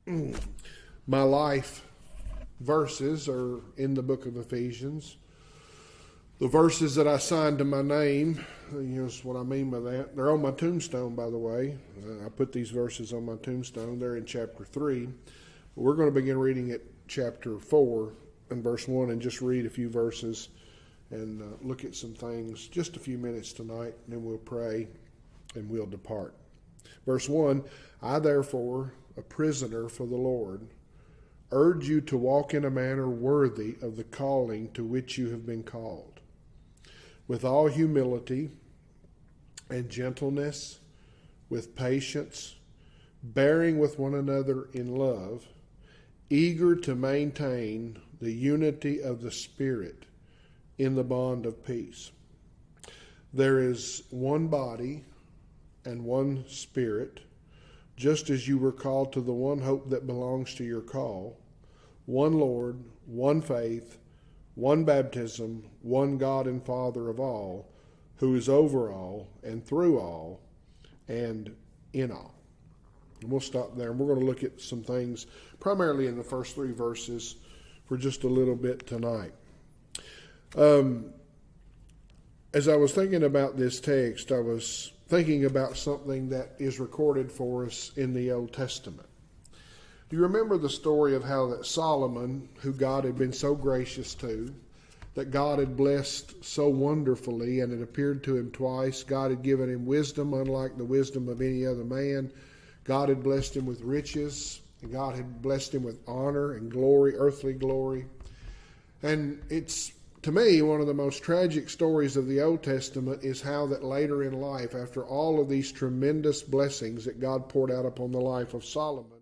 My life verses are in the book of Ephesians. The verses that I signed to my name, is what I mean by that. They're on my tombstone, by the way. I put these verses on my tombstone. They're in chapter 3. We're going to begin reading at chapter 4 and verse 1 and just read a few verses and look at some things, just a few minutes tonight, and then we'll pray and we'll depart. Verse 1, I therefore, a prisoner for the Lord, urge you to walk in a manner worthy of the calling to which you have been called, with all humility and gentleness, with patience, bearing with one another in love, eager to maintain the unity of the Spirit in the bond of peace. There is one body and one Spirit, just as you were called to the one hope that belongs to your call, one Lord, one faith, one baptism, one God and Father of all, who is over all and through all and in all. And we'll stop there, and we're going to look at some things primarily in the first 3 verses for just a little bit tonight. As I was thinking about this text, I was thinking about something that is recorded for us in the Old Testament. Do you remember the story of how that Solomon, who God had been so gracious to, that God had blessed so wonderfully, and it appeared to him twice, God had given him wisdom unlike the wisdom of any other man. God had blessed him with riches, and God had blessed him with honor and glory, earthly glory. And it's, to me, one of the most tragic stories of the Old Testament is how that later in life, after all of these tremendous blessings that God poured out upon the life of Solomon,